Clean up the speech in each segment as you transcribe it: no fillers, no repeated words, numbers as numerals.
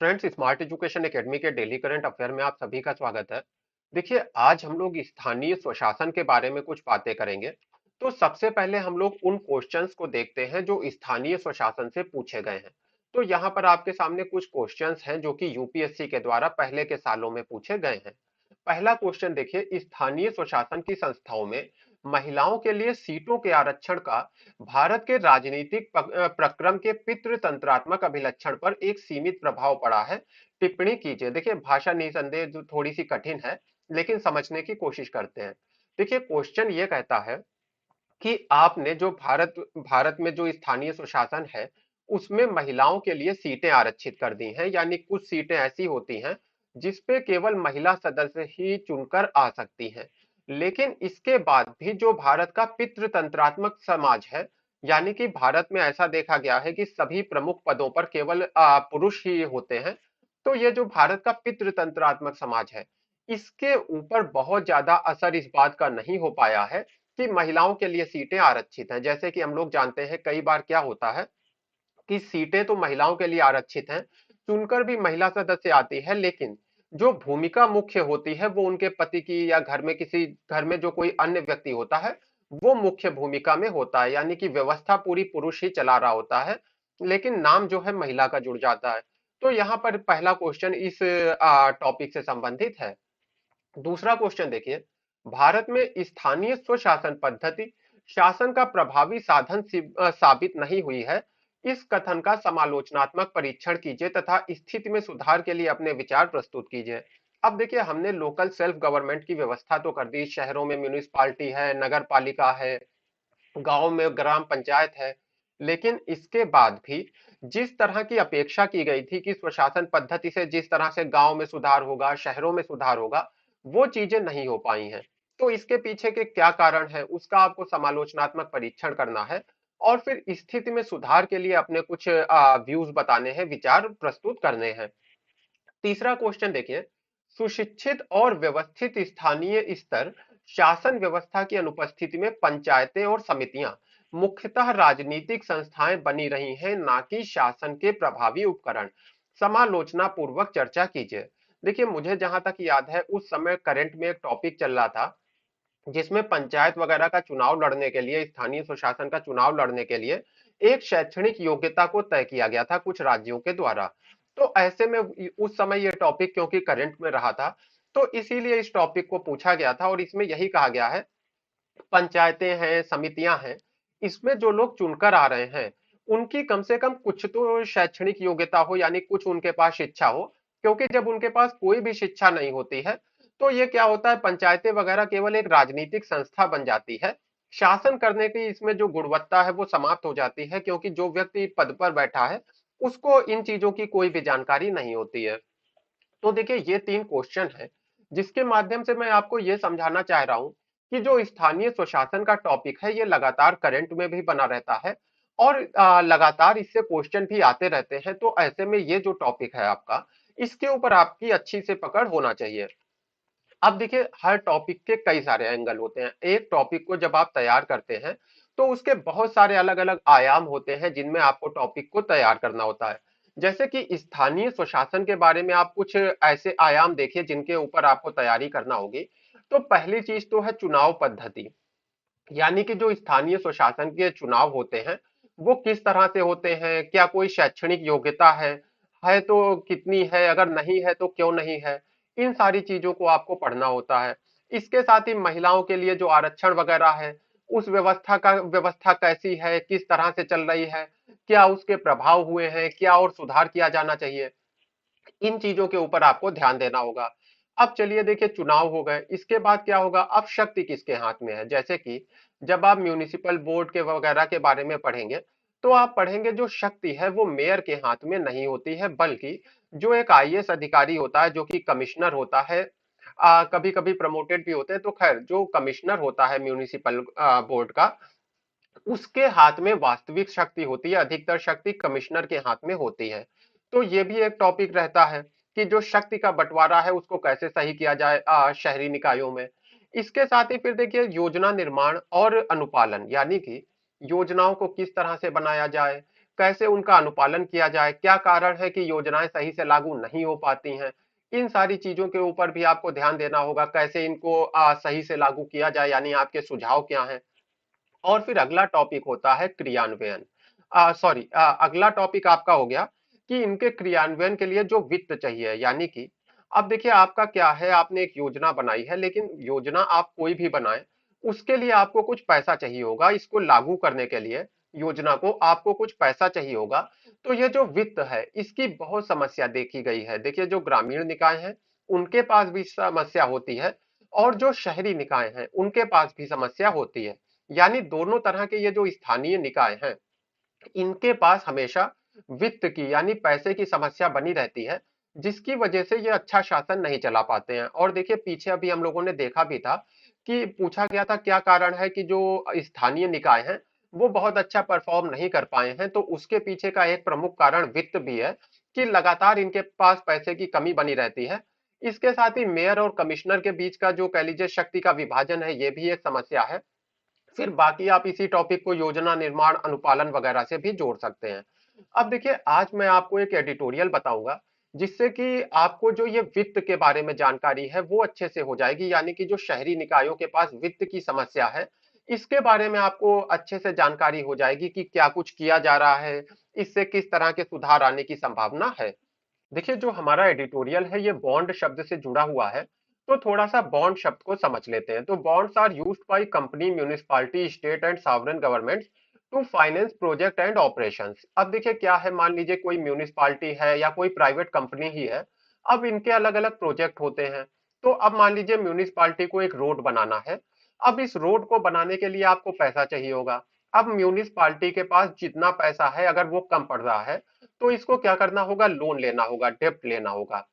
Friends, smart education academy के daily current affair में आप सभी का स्वागत है। देखिए, आज हम लोग स्थानीय स्वशासन के बारे में कुछ बातें करेंगे। तो सबसे पहले हम लोग उन क्वेश्चंस को देखते हैं जो स्थानीय स्वशासन से पूछे गए हैं। तो यहाँ पर आपके सामने कुछ क्वेश्चंस हैं जो कि यूपीएससी के द्वारा पहले के सालों में पूछे गए हैं। पहला क्वेश्चन देखिए, स्थानीय स्वशासन की संस्थाओं में महिलाओं के लिए सीटों के आरक्षण का भारत के राजनीतिक प्रक्रम के पितृतंत्रात्मक अभिलक्षण पर एक सीमित प्रभाव पड़ा है। टिप्पणी कीजिए। देखिए, भाषा निसंदेह जो थोड़ी सी कठिन है, लेकिन समझने की कोशिश करते हैं। देखिए, क्वेश्चन ये कहता है कि आपने जो भारत भारत में जो स्थानीय स्वशासन है, उसमें महिलाओं के लिए सीटें आरक्षित कर दी हैं। यानी कुछ सीटें ऐसी होती हैं जिसपे केवल महिला सदस्य ही चुनकर आ सकती हैं। लेकिन इसके बाद भी जो भारत का पितृतंत्रात्मक समाज है, यानी कि भारत में ऐसा देखा गया है कि सभी प्रमुख पदों पर केवल पुरुष ही होते हैं। तो ये जो भारत का पितृतंत्रात्मक समाज है, इसके ऊपर बहुत ज्यादा असर इस बात का नहीं हो पाया है कि महिलाओं के लिए सीटें आरक्षित हैं। जैसे कि हम लोग जानते हैं, कई बार क्या होता है कि सीटें तो महिलाओं के लिए आरक्षित हैं, चुनकर भी महिला सदस्य आती है, लेकिन जो भूमिका मुख्य होती है वो उनके पति की, या घर में जो कोई अन्य व्यक्ति होता है वो मुख्य भूमिका में होता है। यानी कि व्यवस्था पूरी पुरुष ही चला रहा होता है, लेकिन नाम जो है महिला का जुड़ जाता है। तो यहाँ पर पहला क्वेश्चन इस टॉपिक से संबंधित है। दूसरा क्वेश्चन देखिए, भारत में स्थानीय स्वशासन पद्धति शासन का प्रभावी साधन साबित नहीं हुई है। इस कथन का समालोचनात्मक परीक्षण कीजिए तथा स्थिति में सुधार के लिए अपने विचार प्रस्तुत कीजिए। अब देखिए, हमने लोकल सेल्फ गवर्नमेंट की व्यवस्था तो कर दी, शहरों में म्यूनिसिपालिटी है, नगर पालिका है, गांव में ग्राम पंचायत है, लेकिन इसके बाद भी जिस तरह की अपेक्षा की गई थी कि स्वशासन पद्धति से जिस तरह से गांव में सुधार होगा, शहरों में सुधार होगा, वो चीजें नहीं हो पाई हैं। तो इसके पीछे के क्या कारण है, उसका आपको समालोचनात्मक परीक्षण करना है और फिर स्थिति में सुधार के लिए अपने कुछ व्यूज बताने हैं, विचार प्रस्तुत करने हैं। तीसरा क्वेश्चन देखिए, सुशिक्षित और व्यवस्थित स्थानीय स्तर शासन व्यवस्था की अनुपस्थिति में पंचायतें और समितियां मुख्यतः राजनीतिक संस्थाएं बनी रही हैं, ना कि शासन के प्रभावी उपकरण। समालोचना पूर्वक चर्चा कीजिए। देखिए, मुझे जहां तक याद है, उस समय करंट में एक टॉपिक चल रहा था जिसमें पंचायत वगैरह का चुनाव लड़ने के लिए, स्थानीय स्वशासन का चुनाव लड़ने के लिए एक शैक्षणिक योग्यता को तय किया गया था कुछ राज्यों के द्वारा। तो ऐसे में उस समय ये टॉपिक क्योंकि करंट में रहा था, तो इसीलिए इस टॉपिक को पूछा गया था और इसमें यही कहा गया है, पंचायतें हैं, समितियां हैं, इसमें जो लोग चुनकर आ रहे हैं उनकी कम से कम कुछ तो शैक्षणिक योग्यता हो, यानी कुछ उनके पास शिक्षा हो। क्योंकि जब उनके पास कोई भी शिक्षा नहीं होती है, तो ये क्या होता है, पंचायतें वगैरह केवल एक राजनीतिक संस्था बन जाती है। शासन करने की इसमें जो गुणवत्ता है वो समाप्त हो जाती है, क्योंकि जो व्यक्ति पद पर बैठा है उसको इन चीजों की कोई भी जानकारी नहीं होती है। तो देखिए, ये तीन क्वेश्चन है जिसके माध्यम से मैं आपको ये समझाना चाह रहा हूं कि जो स्थानीय स्वशासन का टॉपिक है ये लगातार करंट में भी बना रहता है और लगातार इससे क्वेश्चन भी आते रहते हैं। तो ऐसे में ये जो टॉपिक है आपका, इसके ऊपर आपकी अच्छी से पकड़ होना चाहिए। अब देखिए, हर टॉपिक के कई सारे एंगल होते हैं। एक टॉपिक को जब आप तैयार करते हैं तो उसके बहुत सारे अलग अलग आयाम होते हैं जिनमें आपको टॉपिक को तैयार करना होता है। जैसे कि स्थानीय स्वशासन के बारे में आप कुछ ऐसे आयाम देखिए जिनके ऊपर आपको तैयारी करना होगी। तो पहली चीज तो है चुनाव पद्धति। यानी कि जो स्थानीय स्वशासन के चुनाव होते हैं वो किस तरह से होते हैं, क्या कोई शैक्षणिक योग्यता है तो कितनी है, अगर नहीं है तो क्यों नहीं है, इन सारी चीजों को आपको पढ़ना होता है। इसके साथ ही महिलाओं के लिए जो आरक्षण वगैरह है, उस व्यवस्था कैसी है, किस तरह से चल रही है, क्या उसके प्रभाव हुए हैं, क्या और सुधार किया जाना चाहिए, इन चीजों के ऊपर आपको ध्यान देना होगा। अब चलिए देखिए, चुनाव हो गए, इसके बाद क्या होगा, अब शक्ति किसके हाथ में है। जैसे कि जब आप म्यूनिसिपल बोर्ड के वगैरह के बारे में पढ़ेंगे, तो आप पढ़ेंगे जो शक्ति है वो मेयर के हाथ में नहीं होती है, बल्कि जो एक आईएएस अधिकारी होता है, जो कि कमिश्नर होता है, कभी कभी प्रमोटेड भी होते हैं, तो खैर जो कमिश्नर होता है म्यूनिसिपल बोर्ड का, उसके हाथ में वास्तविक शक्ति होती है। अधिकतर शक्ति कमिश्नर के हाथ में होती है। तो ये भी एक टॉपिक रहता है कि जो शक्ति का बंटवारा है उसको कैसे सही किया जाए शहरी निकायों में। इसके साथ ही फिर देखिए, योजना निर्माण और अनुपालन, यानी कि योजनाओं को किस तरह से बनाया जाए, कैसे उनका अनुपालन किया जाए, क्या कारण है कि योजनाएं सही से लागू नहीं हो पाती हैं, इन सारी चीजों के ऊपर भी आपको ध्यान देना होगा। कैसे इनको सही से लागू किया जाए, यानी आपके सुझाव क्या हैं। और फिर अगला टॉपिक होता है क्रियान्वयन। सॉरी, अगला टॉपिक आपका हो गया कि इनके क्रियान्वयन के लिए जो वित्त चाहिए, यानी कि अब देखिए आपका क्या है, आपने एक योजना बनाई है, लेकिन योजना आप कोई भी बनाए, उसके लिए आपको कुछ पैसा चाहिए होगा। इसको लागू करने के लिए योजना को आपको कुछ पैसा चाहिए होगा। तो ये जो वित्त है, इसकी बहुत समस्या देखी गई है। देखिए जो ग्रामीण निकाय हैं, उनके पास भी समस्या होती है, और जो शहरी निकाय हैं, उनके पास भी समस्या होती है। यानी दोनों तरह के ये जो स्थानीय निकाय हैं, इनके पास हमेशा वित्त की यानी पैसे की समस्या बनी रहती है, जिसकी वजह से ये अच्छा शासन नहीं चला पाते हैं। और देखिए पीछे अभी हम लोगों ने देखा भी था कि पूछा गया था क्या कारण है कि जो स्थानीय निकाय हैं, वो बहुत अच्छा परफॉर्म नहीं कर पाए हैं। तो उसके पीछे का एक प्रमुख कारण वित्त भी है कि लगातार इनके पास पैसे की कमी बनी रहती है। इसके साथ ही मेयर और कमिश्नर के बीच का जो कह लीजिए शक्ति का विभाजन है, ये भी एक समस्या है। फिर बाकी आप इसी टॉपिक को योजना निर्माण, अनुपालन वगैरह से भी जोड़ सकते हैं। अब देखिए आज मैं आपको एक एडिटोरियल बताऊंगा, जिससे कि आपको जो ये वित्त के बारे में जानकारी है वो अच्छे से हो जाएगी। यानी कि जो शहरी निकायों के पास वित्त की समस्या है, इसके बारे में आपको अच्छे से जानकारी हो जाएगी कि क्या कुछ किया जा रहा है, इससे किस तरह के सुधार आने की संभावना है। देखिए जो हमारा एडिटोरियल है, ये बॉन्ड शब्द से जुड़ा हुआ है। तो थोड़ा सा बॉन्ड शब्द को समझ लेते हैं। तो bonds are used by company, municipality, state and sovereign governments to finance project and operations. अब देखिए क्या है, मान लीजिए कोई म्युनिसिपैलिटी है या कोई प्राइवेट कंपनी ही है। अब इनके अलग अलग प्रोजेक्ट होते हैं। तो अब मान लीजिए म्युनिसिपैलिटी को एक रोड बनाना है। अब इस रोड को बनाने के लिए आपको पैसा चाहिए होगा। अब म्युनिसिपैलिटी के पास जितना पैसा है, अगर वो कम पड़ रहा है, तो इसको क्या करना होगा, लोन लेना होगा, डेप्ट लेना होगा।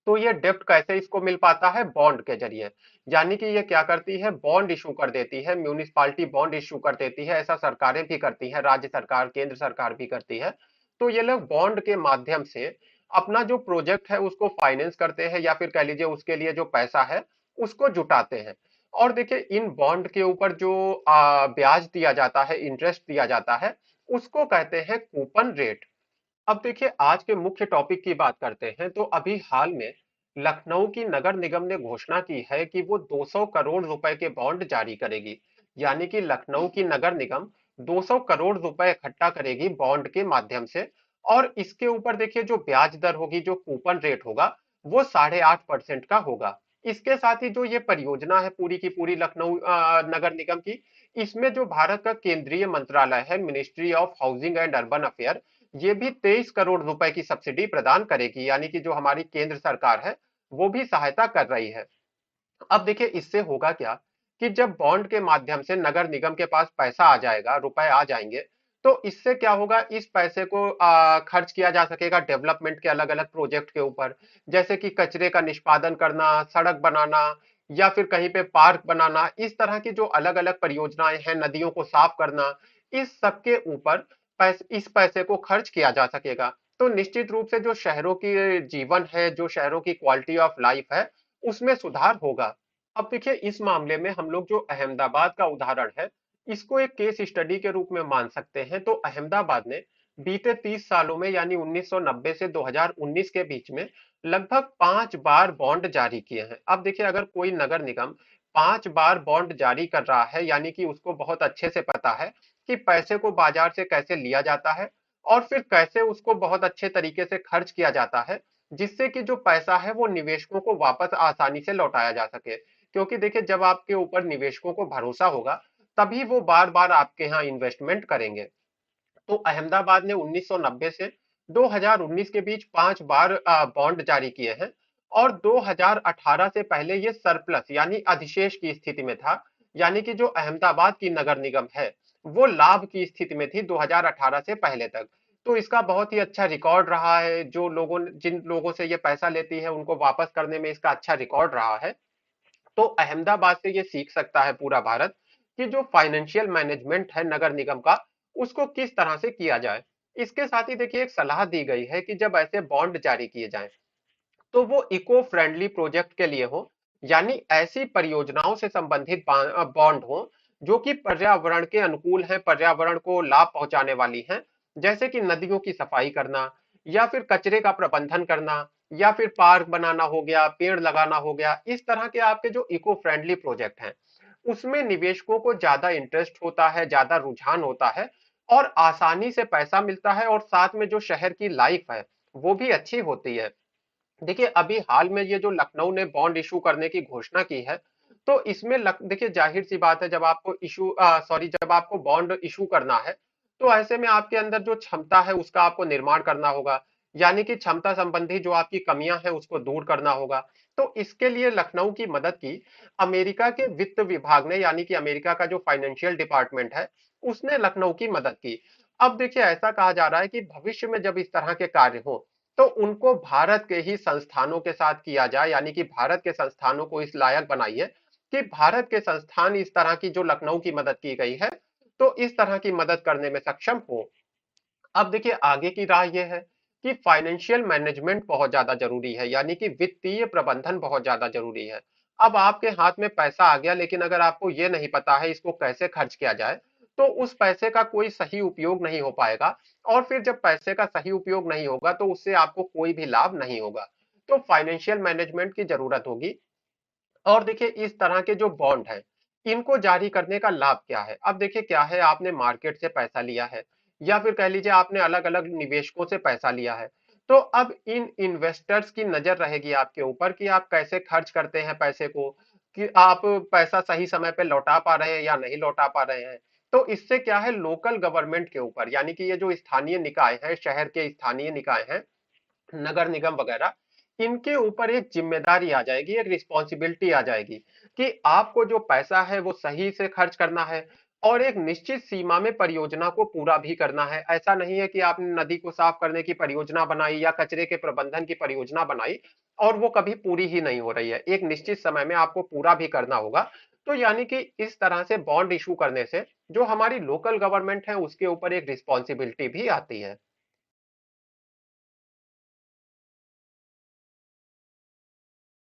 तो ये डेप्ट कैसे इसको मिल पाता है, बॉन्ड के जरिए। यानी कि ये क्या करती है, बॉन्ड इशू कर देती है, म्यूनिसिपालिटी बॉन्ड इशू कर देती है। ऐसा सरकारें भी करती हैं, राज्य सरकार, केंद्र सरकार भी करती है। तो ये लोग बॉन्ड के माध्यम से अपना जो प्रोजेक्ट है उसको फाइनेंस करते हैं, या फिर कह लीजिए उसके लिए जो पैसा है उसको जुटाते हैं। और देखिए इन बॉन्ड के ऊपर जो ब्याज दिया जाता है, इंटरेस्ट दिया जाता है, उसको कहते हैं कूपन रेट। अब देखिए आज के मुख्य टॉपिक की बात करते हैं। तो अभी हाल में लखनऊ की नगर निगम ने घोषणा की है कि वो 200 करोड़ रुपए के बॉन्ड जारी करेगी। यानी कि लखनऊ की नगर निगम 200 करोड़ रुपए इकट्ठा करेगी बॉन्ड के माध्यम से। और इसके ऊपर देखिए जो ब्याज दर होगी, जो कूपन रेट होगा, वो 8.5% का होगा। इसके साथ ही जो ये परियोजना है पूरी की पूरी लखनऊ नगर निगम की, इसमें जो भारत का केंद्रीय मंत्रालय है, ministry of housing and urban affair, ये भी 23 करोड़ रुपए की सब्सिडी प्रदान करेगी। यानी कि जो हमारी केंद्र सरकार है, वो भी सहायता कर रही है। अब देखिए इससे होगा क्या कि जब बॉन्ड के माध्यम से नगर निगम के पास पैसा आ जाएगा, रुपए आ जाएंगे, तो इससे क्या होगा, इस पैसे को खर्च किया जा सकेगा डेवलपमेंट के अलग अलग प्रोजेक्ट के ऊपर। जैसे कि कचरे का निष्पादन करना, सड़क बनाना, या फिर कहीं पे पार्क बनाना, इस तरह की जो अलग अलग परियोजनाएं हैं, नदियों को साफ करना, इस सब के ऊपर इस पैसे को खर्च किया जा सकेगा। तो निश्चित रूप से जो शहरों की जीवन है, जो शहरों की क्वालिटी ऑफ लाइफ है, उसमें सुधार होगा। अब देखिए इस मामले में हम लोग जो अहमदाबाद का उदाहरण है, इसको एक केस स्टडी के रूप में मान सकते हैं। तो अहमदाबाद ने बीते 30 सालों में, यानी 1990 से 2019 के बीच में लगभग 5 बार बॉन्ड जारी किए हैं। अब देखिए अगर कोई नगर निगम 5 बार बॉन्ड जारी कर रहा है, यानी कि उसको बहुत अच्छे से पता है कि पैसे को बाजार से कैसे लिया जाता है, और फिर कैसे उसको बहुत अच्छे तरीके से खर्च किया जाता है, जिससे कि जो पैसा है वो निवेशकों को वापस आसानी से लौटाया जा सके। क्योंकि देखिए जब आपके ऊपर निवेशकों को भरोसा होगा, तभी वो बार बार आपके यहाँ इन्वेस्टमेंट करेंगे। तो अहमदाबाद ने 1990 से 2019 के बीच 5 बार बॉन्ड जारी किए हैं। और 2018 से पहले ये सरप्लस यानी अधिशेष की स्थिति में था। यानी कि जो अहमदाबाद की नगर निगम है, वो लाभ की स्थिति में थी 2018 से पहले तक। तो इसका बहुत ही अच्छा रिकॉर्ड रहा है। जो लोगों जिन लोगों से ये पैसा लेती है, उनको वापस करने में इसका अच्छा रिकॉर्ड रहा है। तो अहमदाबाद से ये सीख सकता है पूरा भारत कि जो फाइनेंशियल मैनेजमेंट है नगर निगम का, उसको किस तरह से किया जाए। इसके साथ ही देखिए एक सलाह दी गई है कि जब ऐसे बॉन्ड जारी किए जाएं, तो वो इको फ्रेंडली प्रोजेक्ट के लिए हो। यानी ऐसी परियोजनाओं से संबंधित बॉन्ड हो जो कि पर्यावरण के अनुकूल हैं, पर्यावरण को लाभ पहुंचाने वाली हैं। जैसे कि नदियों की सफाई करना या फिर कचरे का प्रबंधन करना या फिर पार्क बनाना हो गया, पेड़ लगाना हो गया। इस तरह के आपके जो इको फ्रेंडली प्रोजेक्ट हैं, उसमें निवेशकों को ज्यादा इंटरेस्ट होता है, ज्यादा रुझान होता है और आसानी से पैसा मिलता है और साथ में जो शहर की लाइफ है वो भी अच्छी होती है। देखिए अभी हाल में ये जो लखनऊ ने बॉन्ड इशू करने की घोषणा की है, तो इसमें देखिए जाहिर सी बात है, जब आपको जब आपको बॉन्ड इशू करना है, तो ऐसे में आपके अंदर जो क्षमता है उसका आपको निर्माण करना होगा, यानी कि क्षमता संबंधी जो आपकी कमियां हैं उसको दूर करना होगा। तो इसके लिए लखनऊ की मदद की अमेरिका के वित्त विभाग ने, यानी कि अमेरिका का जो फाइनेंशियल डिपार्टमेंट है उसने लखनऊ की मदद की। अब देखिए ऐसा कहा जा रहा है कि भविष्य में जब इस तरह के कार्य हो, तो उनको भारत के ही संस्थानों के साथ किया जाए, यानी कि भारत के संस्थानों को इस लायक बनाइए कि भारत के संस्थान इस तरह की जो लखनऊ की मदद की गई है, तो इस तरह की मदद करने में सक्षम हो। अब देखिए आगे की राह यह है कि फाइनेंशियल मैनेजमेंट बहुत ज्यादा जरूरी है, यानी कि वित्तीय प्रबंधन बहुत ज्यादा जरूरी है। अब आपके हाथ में पैसा आ गया, लेकिन अगर आपको ये नहीं पता है इसको कैसे खर्च किया जाए, तो उस पैसे का कोई सही उपयोग नहीं हो पाएगा। और फिर जब पैसे का सही उपयोग नहीं होगा तो उससे आपको कोई भी लाभ नहीं होगा। तो फाइनेंशियल मैनेजमेंट की जरूरत होगी। और देखिए इस तरह के जो बॉन्ड है, इनको जारी करने का लाभ क्या है? अब देखिए क्या है, आपने मार्केट से पैसा लिया है या फिर कह लीजिए आपने अलग अलग निवेशकों से पैसा लिया है, तो अब इन इन्वेस्टर्स की नजर रहेगी आपके ऊपर कि आप कैसे खर्च करते हैं पैसे को, कि आप पैसा सही समय पे लौटा पा रहे हैं या नहीं लौटा पा रहे हैं। तो इससे क्या है, लोकल गवर्नमेंट के ऊपर, यानी कि ये जो स्थानीय निकाय है, शहर के स्थानीय निकाय हैं, नगर निगम वगैरह, इनके ऊपर एक जिम्मेदारी आ जाएगी, एक रिस्पॉन्सिबिलिटी आ जाएगी कि आपको जो पैसा है वो सही से खर्च करना है और एक निश्चित सीमा में परियोजना को पूरा भी करना है। ऐसा नहीं है कि आपने नदी को साफ करने की परियोजना बनाई या कचरे के प्रबंधन की परियोजना बनाई और वो कभी पूरी ही नहीं हो रही है, एक निश्चित समय में आपको पूरा भी करना होगा। तो यानी कि इस तरह से बॉन्ड इशू करने से जो हमारी लोकल गवर्नमेंट है उसके ऊपर एक रिस्पॉन्सिबिलिटी भी आती है।